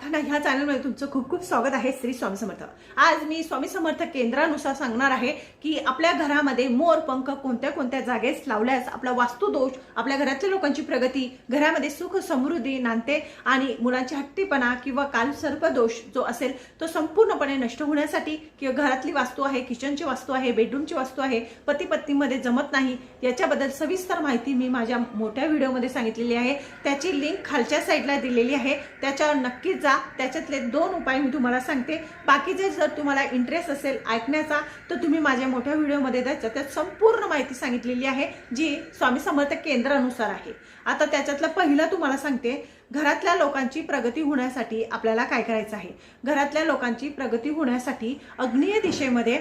प्रार्थना ह्या चॅनलमध्ये तुमचं खूप खूप स्वागत आहे. श्री स्वामी समर्थ. आज मी स्वामी समर्थ केंद्रानुसार सांगणार आहे की आपल्या घरामध्ये मोर पंख कोणत्या कोणत्या जागेस लावल्यास आपला वास्तुदोष, आपल्या घरातल्या लोकांची प्रगती, घरामध्ये सुख समृद्धी नांदते आणि मुलांची हट्टीपणा किंवा कालसर्प दोष जो असेल तो संपूर्णपणे नष्ट होण्यासाठी, किंवा घरातली वास्तू आहे, किचनची वास्तू आहे, बेडरूमची वास्तू आहे, पती पत्नीमध्ये जमत नाही, याच्याबद्दल सविस्तर माहिती मी माझ्या मोठ्या व्हिडिओमध्ये सांगितलेली आहे. त्याची लिंक खालच्या साईडला दिलेली आहे. त्याच्यावर नक्की जा. त्याच्यातले 2 उपाय मी तुम्हाला सांगते. बाकीचे जर तुम्हाला इंटरेस्ट असेल ऐकण्याचा तर तुम्ही माझ्या मोठ्या व्हिडिओमध्ये द्यायचं. त्यात संपूर्ण माहिती सांगितलेली आहे जी स्वामी समर्थ केंद्रानुसार आहे. आता त्याच्यातलं पहिलं तुम्हाला सांगते, घरातल्या लोकांची प्रगती होण्यासाठी आपल्याला काय करायचं आहे. घरातल्या लोकांची प्रगती होण्यासाठी आग्नेय दिशेमध्ये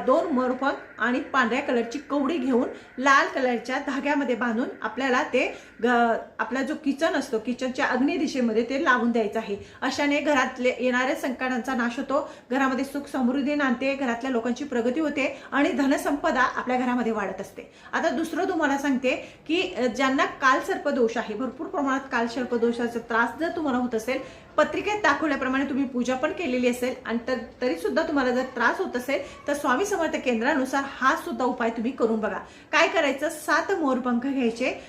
2 मोरपंख आणि पांढऱ्या कलरची कवडी घेऊन लाल कलरच्या धाग्यामध्ये बांधून आपल्याला ते आपला जो किचन असतो किचनच्या आग्नेय दिशेमध्ये ते लावून द्यायचं आहे. अशाने घरातले येणाऱ्या संकटांचा नाश होतो, घरामध्ये सुख समृद्धी नांदते, घरातल्या लोकांची प्रगती होते आणि धनसंपदा आपल्या घरामध्ये वाढत असते. आता दुसरं तुम्हाला सांगते की ज्यांना कालसर्प दोष आहे, भरपूर प्रमाणात कालसर्प दोषाचा त्रास जर तुम्हाला होत असेल, पत्रिकेत दाखवल्याप्रमाणे तुम्ही पूजा पण केलेली असेल आणि तरी सुद्धा तुम्हाला जर त्रास होत असेल तर स्वामी समर्थ केंद्रानुसार हा सुद्धा उपाय तुम्ही करून बघा. काय करायचं, 7 मोरपंख घ्यायचे.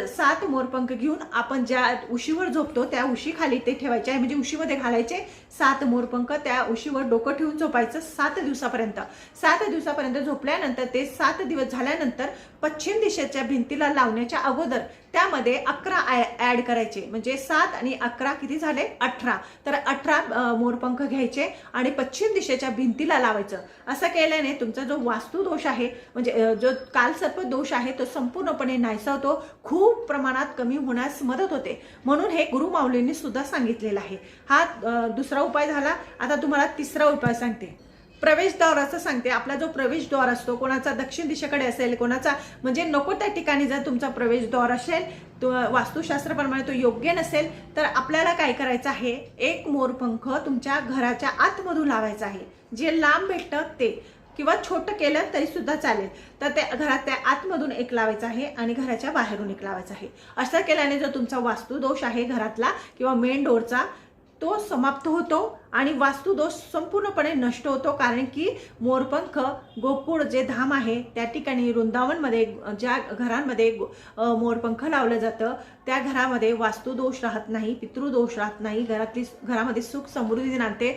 7 मोरपंख घेऊन आपण ज्या उशीवर झोपतो त्या उशी खाली ते ठेवायचे आहे, म्हणजे उशीमध्ये घालायचे 7 मोरपंख. त्या उशीवर डोकं ठेवून झोपायचं 7 दिवसापर्यंत. 7 दिवसापर्यंत झोपल्यानंतर ते 7 दिवस झाल्यानंतर पश्चिम दिशेच्या भिंतीला लावण्याच्या अगोदर त्यामध्ये 11 ऍड करायचे, म्हणजे 7 आणि 11 किती झाले, 18. तर 18 मोरपंख घ्यायचे आणि पश्चिम दिशेच्या भिंतीला लावायचं. असं केल्याने तुमचा जो वास्तुदोष आहे, म्हणजे जो कालसर्प दोष आहे, तो संपूर्णपणे नाहीसा होतो, खूप प्रमाणात कमी होण्यास मदत होते. म्हणून हे गुरु माऊलींनी सुद्धा सांगितलेलं आहे. हा दुसरा उपाय झाला. आता तुम्हाला तिसरा उपाय सांगते. प्रवेशद्वाराचं सांगते. आपला जो प्रवेशद्वार असतो, कोणाचा दक्षिण दिशेकडे असेल, कोणाचा म्हणजे नको त्या ठिकाणी जर तुमचा प्रवेशद्वार असेल, तो वास्तुशास्त्राप्रमाणे तो योग्य नसेल, तर आपल्याला काय करायचं आहे, 1 मोरपंख तुमच्या घराच्या आतमधून लावायचा आहे. जे लांब भेटतं ते, किंवा छोटं केलं तरी सुद्धा चालेल. तर ते घराच्या आतमधून 1 लावायचं आहे आणि घराच्या बाहेरून 1 लावायचं आहे. असं केल्याने जो तुमचा वास्तुदोष आहे घरातला किंवा मेन डोरचा, तो समाप्त होतो आणि वास्तुदोष संपूर्णपणे नष्ट होतो. कारण की मोरपंख गोकुळ जे धाम आहे त्या ठिकाणी वृंदावनमध्ये ज्या घरांमध्ये मोरपंख लावलं जातं त्या घरामध्ये वास्तुदोष राहत नाही, पितृदोष राहत नाही, घरामध्ये सुख समृद्धी नांदते.